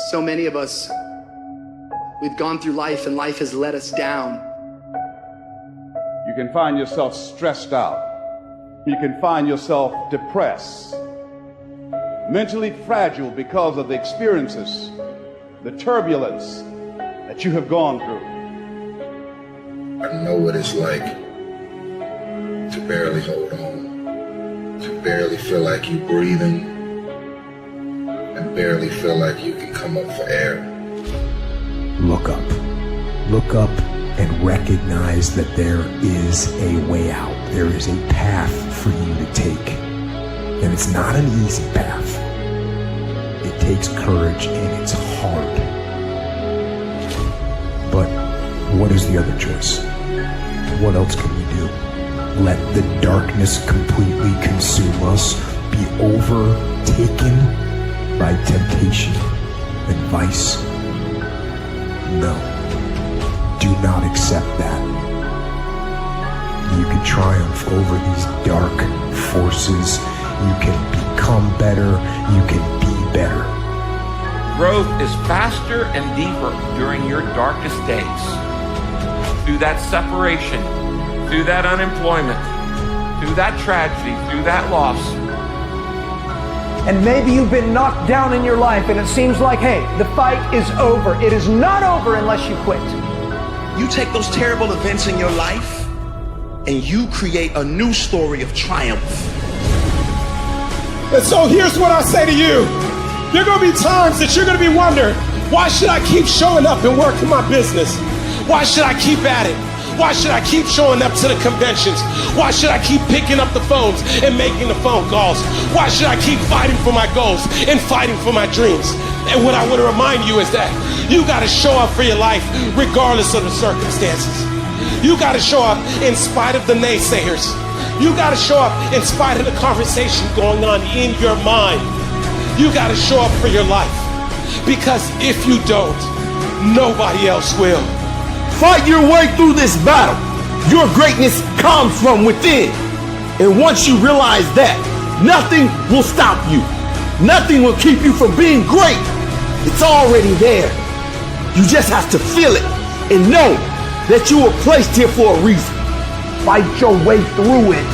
So many of us, we've gone through life and life has let us down. You can find yourself stressed out. You can find yourself depressed, mentally fragile because of the experiences, the turbulence that you have gone through. I know what it's like to barely hold on, to barely feel like you're breathing, and barely feel like you can come up for air. Look up. Look up and recognize that there is a way out. There is a path for you to take. And it's not an easy path. It takes courage and it's hard. But what is the other choice? What else can we do? Let the darkness completely consume us, be overtaken by temptation and vice? No. Do not accept that. You can triumph over these dark forces. You can become better. You can be better. Growth is faster and deeper during your darkest days. Through that separation, through that unemployment, through that tragedy, through that loss. And maybe you've been knocked down in your life and it seems like, hey, the fight is over. It is not over unless you quit. You take those terrible events in your life and you create a new story of triumph. And so here's what I say to you. There are going to be times that you're going to be wondering, why should I keep showing up and working my business? Why should I keep at it? Why should I keep showing up to the conventions? Why should I keep picking up the phones and making the phone calls? Why should I keep fighting for my goals and fighting for my dreams? And what I want to remind you is that you got to show up for your life regardless of the circumstances. You got to show up in spite of the naysayers. You got to show up in spite of the conversation going on in your mind. You got to show up for your life, because if you don't, nobody else will. Fight your way through this battle. Your greatness comes from within. And once you realize that, nothing will stop you. Nothing will keep you from being great. It's already there. You just have to feel it and know that you were placed here for a reason. Fight your way through it.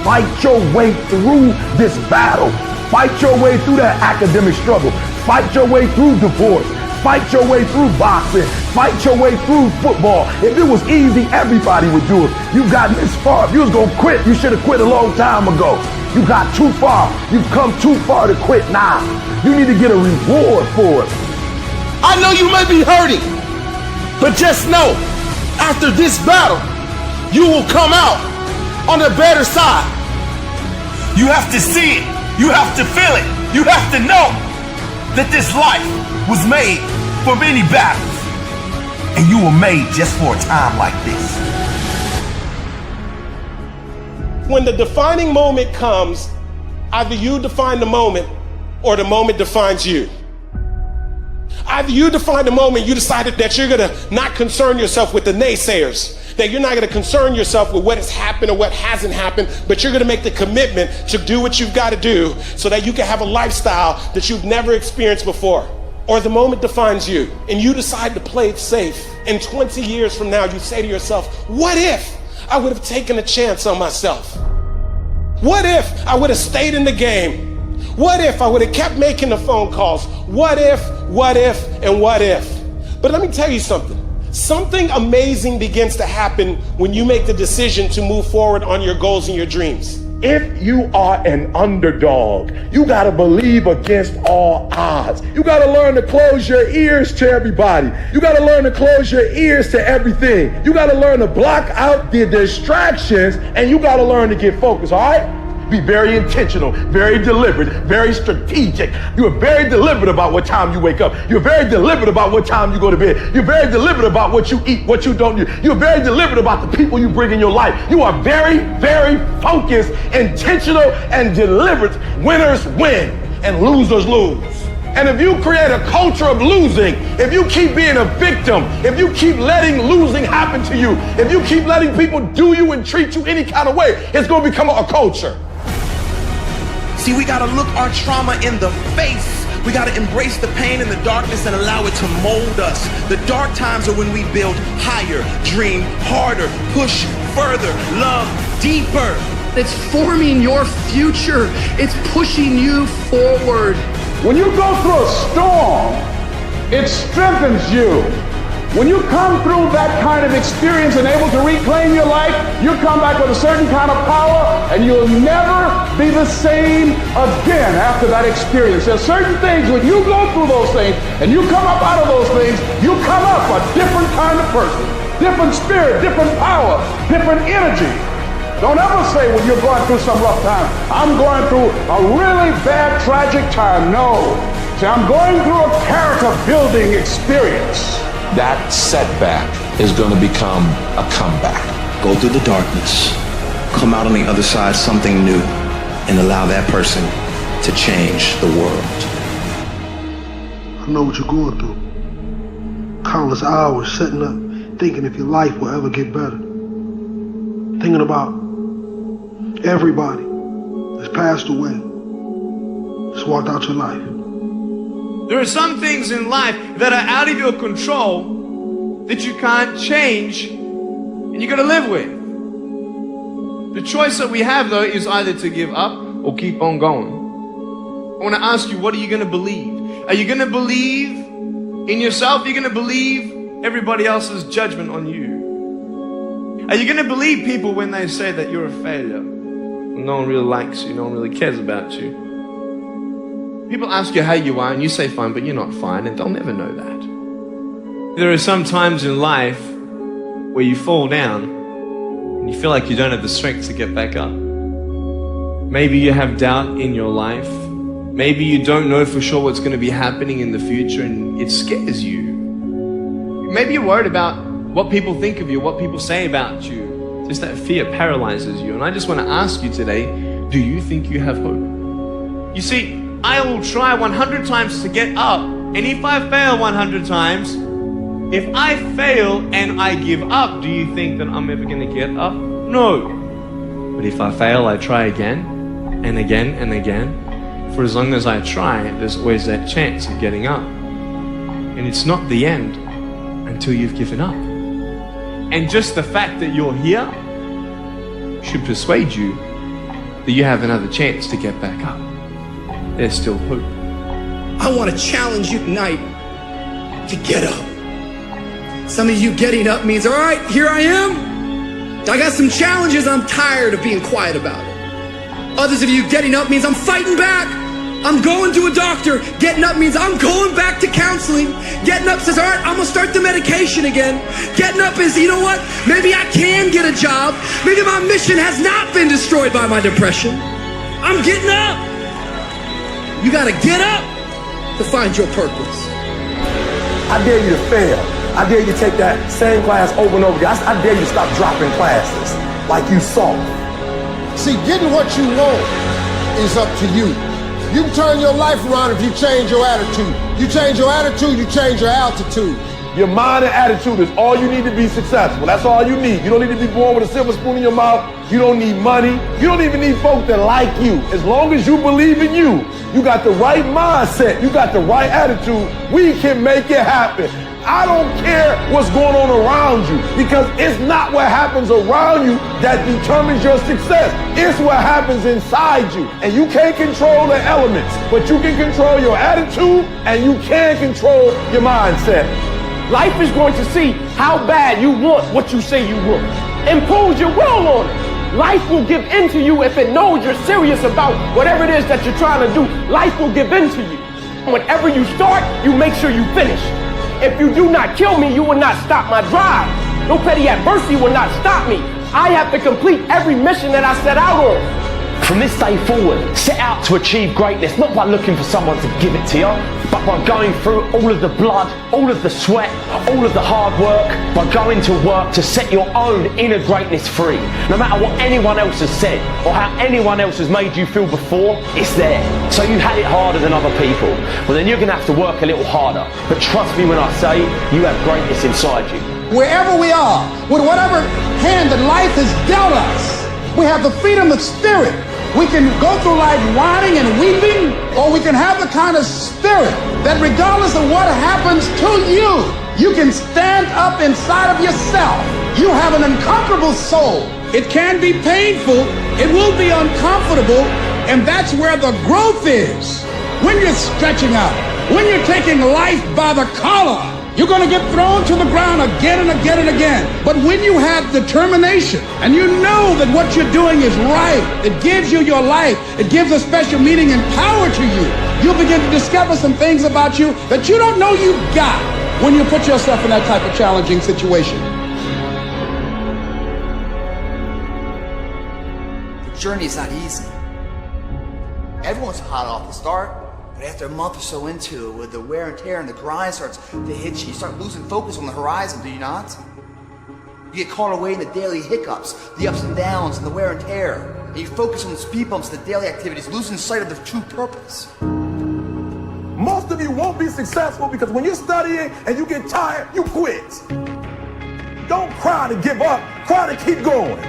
Fight your way through this battle. Fight your way through that academic struggle. Fight your way through divorce. Fight your way through boxing. Fight your way through football. If it was easy, everybody would do it. You got this far. If you was going to quit, you should have quit a long time ago. You got too far. You've come too far to quit now. You need to get a reward for it. I know you may be hurting, but just know, after this battle, you will come out on the better side. You have to see it. You have to feel it. You have to know that this life was made for many battles, and you were made just for a time like this. When the defining moment comes, either you define the moment or the moment defines you. Either you define the moment, you decided that you're gonna not concern yourself with the naysayers, that you're not gonna concern yourself with what has happened or what hasn't happened, but you're gonna make the commitment to do what you've gotta do so that you can have a lifestyle that you've never experienced before. Or the moment defines you and you decide to play it safe. And 20 years from now, you say to yourself, what if I would have taken a chance on myself? What if I would have stayed in the game? What if I would have kept making the phone calls? What if, and what if? But let me tell you something. Something amazing begins to happen when you make the decision to move forward on your goals and your dreams. If you are an underdog, you got to believe against all odds. You got to learn to close your ears to everybody. You got to learn to close your ears to everything. You got to learn to block out the distractions, and you got to learn to get focused, all right? Be very intentional, very deliberate, very strategic. You are very deliberate about what time you wake up. You're very deliberate about what time you go to bed. You're very deliberate about what you eat, what you don't do. You're very deliberate about the people you bring in your life. You are very, very focused, intentional, and deliberate. Winners win and losers lose. And if you create a culture of losing, if you keep being a victim, if you keep letting losing happen to you, if you keep letting people do you and treat you any kind of way, it's going to become a culture. See, we got to look our trauma in the face We got to embrace the pain and the darkness and allow it to mold us. The dark times are when we build higher, dream harder, push further, love deeper. It's forming your future. It's pushing you forward. When you go through a storm, it strengthens you. When you come through that kind of experience and able to reclaim your life, you come back with a certain kind of power, and you'll never be the same again after that experience. There's certain things, when you go through those things and you come up out of those things, you come up a different kind of person, different spirit, different power, different energy. Don't ever say when you're going through some rough time, I'm going through a really bad, tragic time. No. Say, I'm going through a character building experience. That setback is going to become a comeback. Go through the darkness, come out on the other side something new, and allow that person to change the world. I know what you're going through. Countless hours sitting up, thinking if your life will ever get better. Thinking about everybody that's passed away, just walked out your life. There are some things in life that are out of your control that you can't change and you got to live with. The choice that we have, though, is either to give up or keep on going. I want to ask you, what are you going to believe? Are you going to believe in yourself? Are you going to believe everybody else's judgment on you? Are you going to believe people when they say that you're a failure? No one really likes you, no one really cares about you. People ask you how you are and you say fine, but you're not fine, and they'll never know that. There are some times in life where you fall down and you feel like you don't have the strength to get back up. Maybe you have doubt in your life. Maybe you don't know for sure what's going to be happening in the future and it scares you. Maybe you're worried about what people think of you, what people say about you. Just that fear paralyzes you. And I just want to ask you today, do you think you have hope? You see, I will try 100 times to get up, and if I fail 100 times, if I fail and I give up, do you think that I'm ever going to get up? No. But if I fail, I try again and again and again. For as long as I try, there's always that chance of getting up. And it's not the end until you've given up. And just the fact that you're here should persuade you that you have another chance to get back up. There's still hope. I want to challenge you tonight to get up. Some of you getting up means, all right, here I am. I got some challenges. I'm tired of being quiet about it. Others of you getting up means I'm fighting back. I'm going to a doctor. Getting up means I'm going back to counseling. Getting up says, all right, I'm going to start the medication again. Getting up is, you know what? Maybe I can get a job. Maybe my mission has not been destroyed by my depression. I'm getting up. You got to get up to find your purpose. I dare you to fail. I dare you to take that same class over and over again. I dare you to stop dropping classes like you saw. See, getting what you want is up to you. You can turn your life around if you change your attitude. You change your attitude, you change your altitude. Your mind and attitude is all you need to be successful. That's all you need. You don't need to be born with a silver spoon in your mouth. You don't need money. You don't even need folks that like you. As long as you believe in you, you got the right mindset, you got the right attitude, we can make it happen. I don't care what's going on around you, because it's not what happens around you that determines your success. It's what happens inside you. And you can't control the elements, but you can control your attitude and you can control your mindset. Life is going to see how bad you want what you say you want. Impose your will on it. Life will give in to you if it knows you're serious about whatever it is that you're trying to do. Life will give in to you. Whenever you start, you make sure you finish. If you do not kill me, you will not stop my drive. No petty adversity will not stop me. I have to complete every mission that I set out on. From this day forward, set out to achieve greatness, not by looking for someone to give it to you, but by going through all of the blood, all of the sweat, all of the hard work, by going to work to set your own inner greatness free. No matter what anyone else has said, or how anyone else has made you feel before, it's there. So you had it harder than other people. Well, then you're going to have to work a little harder. But trust me when I say, you have greatness inside you. Wherever we are, with whatever hand that life has dealt us, we have the freedom of spirit. We can go through life whining and weeping, or or we can have the kind of spirit that regardless of what happens to you, you can stand up inside of yourself. You have an unconquerable soul. It can be painful, it will be uncomfortable, and that's where the growth is. When you're stretching out, when you're taking life by the collar, you're going to get thrown to the ground again and again and again. But when you have determination and you know that what you're doing is right, it gives you your life, it gives a special meaning and power to you, you'll begin to discover some things about you that you don't know you've got when you put yourself in that type of challenging situation. The journey's not easy. Everyone's hot off the start. But after a month or so into it, with the wear and tear and the grind starts to hit you, you start losing focus on the horizon, do you not? You get caught away in the daily hiccups, the ups and downs, and the wear and tear. And you focus on the speed bumps, the daily activities, losing sight of their true purpose. Most of you won't be successful because when you're studying and you get tired, you quit. Don't cry to give up, cry to keep going.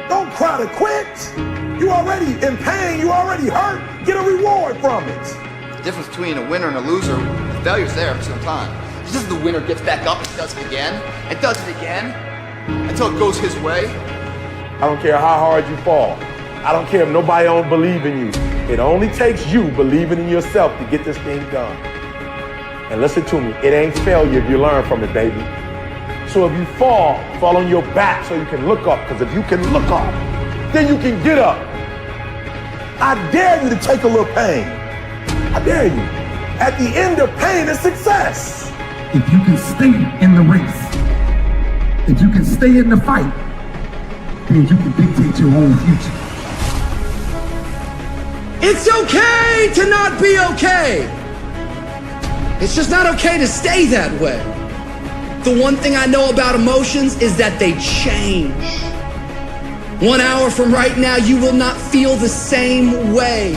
Don't cry to quit. You already in pain, you already hurt, get a reward from it. The difference between a winner and a loser, the failure's there for some time. It's just the winner gets back up and does it again, and does it again, until it goes his way. I don't care how hard you fall. I don't care if nobody don't believe in you. It only takes you believing in yourself to get this thing done. And listen to me, it ain't failure if you learn from it, baby. So if you fall on your back so you can look up, because if you can look up, then you can get up. I dare you to take a little pain. I dare you. At the end of pain is success. If you can stay in the race, if you can stay in the fight, then you can dictate your own future. It's okay to not be okay. It's just not okay to stay that way. The one thing I know about emotions is that they change. 1 hour from right now, you will not feel the same way.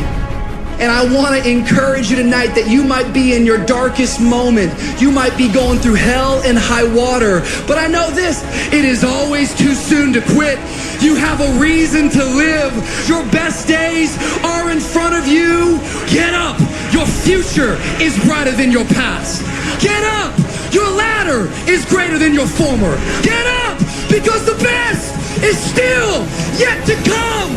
And I want to encourage you tonight that you might be in your darkest moment. You might be going through hell and high water. But I know this, it is always too soon to quit. You have a reason to live. Your best days are in front of you. Get up. Your future is brighter than your past. Get up. Your ladder is greater than your former. Get up, because the best is still yet to come.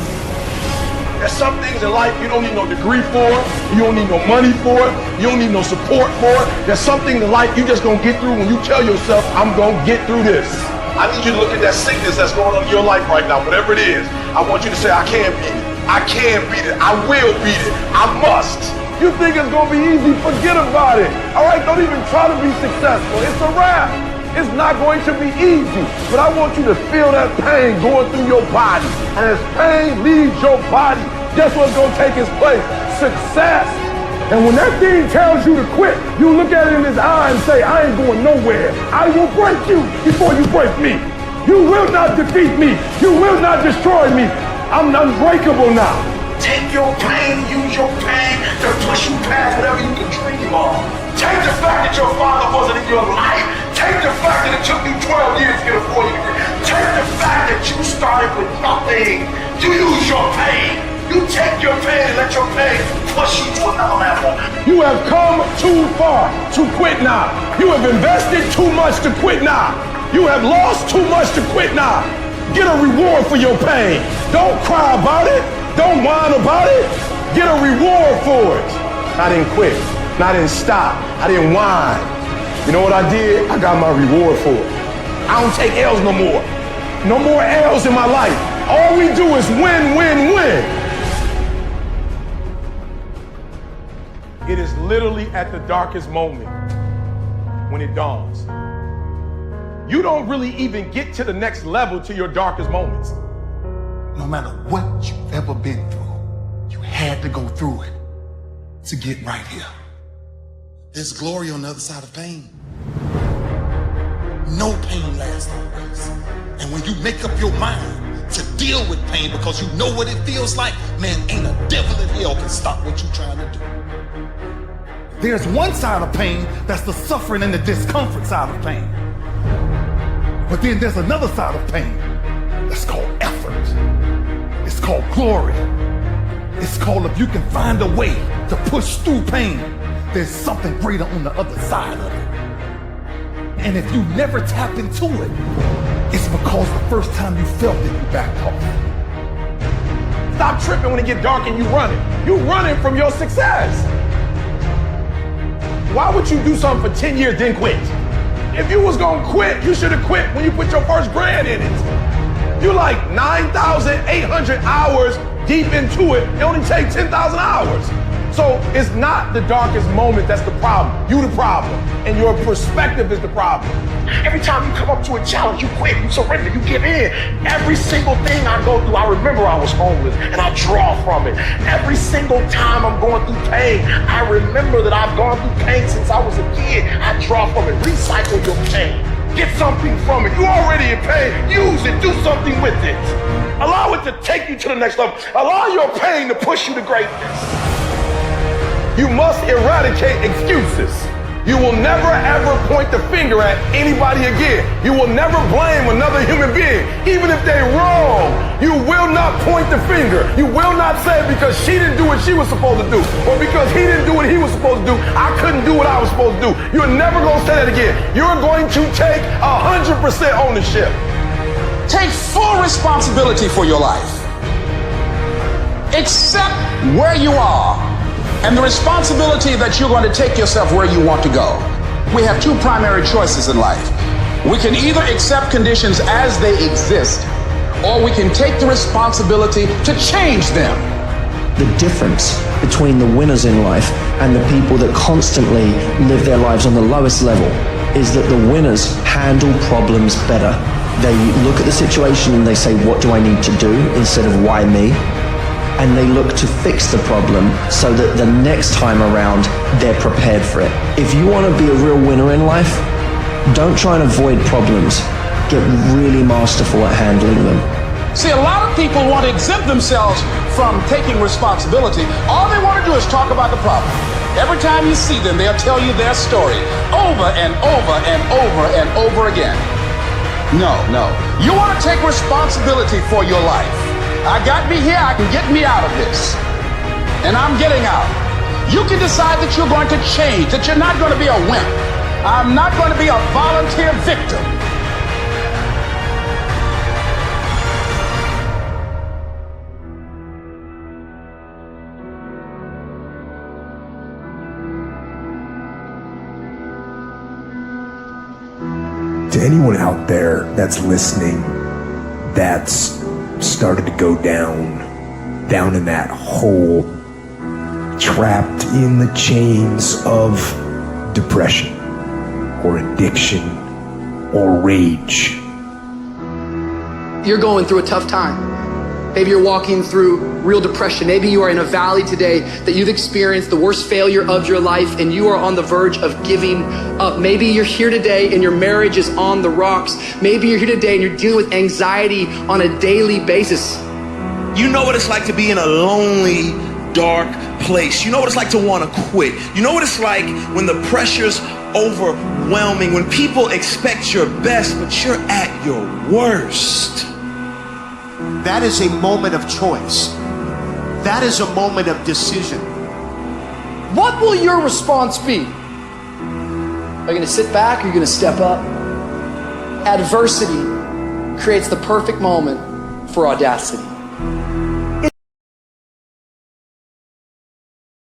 There's some things in life you don't need no degree for, you don't need no money for it, you don't need no support for it. There's some things in life you just gonna get through when you tell yourself, I'm gonna get through this. I need you to look at that sickness that's going on in your life right now, whatever it is. I want you to say, I can beat it. I can beat it. I will beat it. I must. You think it's gonna be easy? Forget about it. All right, don't even try to be successful. It's a wrap. It's not going to be easy, but I want you to feel that pain going through your body. And as pain leaves your body, guess what's gonna take its place? Success. And when that thing tells you to quit, you look at it in his eye and say, I ain't going nowhere. I will break you before you break me. You will not defeat me. You will not destroy me. I'm unbreakable now. Take your pain, use your pain to push you past whatever you can dream of. Take the fact that your father wasn't in your life. Take the fact that it took you 12 years to get a 4-year degree. Take the fact that you started with nothing. You use your pain. You take your pain and let your pain push you to another level. You have come too far to quit now. You have invested too much to quit now. You have lost too much to quit now. Get a reward for your pain. Don't cry about it. Don't whine about it. Get a reward for it. I didn't quit. I didn't stop. I didn't whine. You know what I did? I got my reward for it. I don't take L's no more. No more L's in my life. All we do is win, win, win. It is literally at the darkest moment when it dawns. You don't really even get to the next level to your darkest moments. No matter what you've ever been through, you had to go through it to get right here. There's glory on the other side of pain. No pain lasts always. And when you make up your mind to deal with pain because you know what it feels like, man, ain't a devil in hell can stop what you're trying to do. There's one side of pain that's the suffering and the discomfort side of pain. But then there's another side of pain that's called effort. It's called glory. It's called if you can find a way to push through pain, there's something greater on the other side of it. And if you never tap into it, it's because the first time you felt it, you backed off. Stop tripping when it get dark and you running. You running from your success. Why would you do something for 10 years then quit? If you was gonna quit, you should have quit when you put your first brand in it. You like 9,800 hours deep into it. It only takes 10,000 hours. So it's not the darkest moment that's the problem. You the problem. And your perspective is the problem. Every time you come up to a challenge, you quit, you surrender, you give in. Every single thing I go through, I remember I was homeless and I draw from it. Every single time I'm going through pain, I remember that I've gone through pain since I was a kid. I draw from it. Recycle your pain. Get something from it. You're already in pain. Use it. Do something with it. Allow it to take you to the next level. Allow your pain to push you to greatness. You must eradicate excuses. You will never ever point the finger at anybody again. You will never blame another human being, even if they're wrong. You will not point the finger. You will not say because she didn't do what she was supposed to do, or because he didn't do what he was supposed to do, I couldn't do what I was supposed to do. You're never going to say that again. You're going to take 100% ownership. Take full responsibility for your life. Accept where you are and the responsibility that you're going to take yourself where you want to go. We have two primary choices in life. We can either accept conditions as they exist, or we can take the responsibility to change them. The difference between the winners in life and the people that constantly live their lives on the lowest level is that the winners handle problems better. They look at the situation and they say, what do I need to do, instead of why me? And they look to fix the problem so that the next time around, they're prepared for it. If you want to be a real winner in life, don't try and avoid problems. Get really masterful at handling them. See, a lot of people want to exempt themselves from taking responsibility. All they want to do is talk about the problem. Every time you see them, they'll tell you their story over and over and over and over again. No. You want to take responsibility for your life. I got me here, I can get me out of this. And I'm getting out. You can decide that you're going to change, that you're not going to be a wimp. I'm not going to be a volunteer victim. To anyone out there that's listening, that's started to go down in that hole, trapped in the chains of depression or addiction or rage. You're going through a tough time. Maybe you're walking through real depression. Maybe you are in a valley today that you've experienced the worst failure of your life and you are on the verge of giving up. Maybe you're here today and your marriage is on the rocks. Maybe you're here today and you're dealing with anxiety on a daily basis. You know what it's like to be in a lonely, dark place. You know what it's like to want to quit. You know what it's like when the pressure's overwhelming, when people expect your best, but you're at your worst. That is a moment of choice. That is a moment of decision. What will your response be? Are you going to sit back or are you going to step up? Adversity creates the perfect moment for audacity.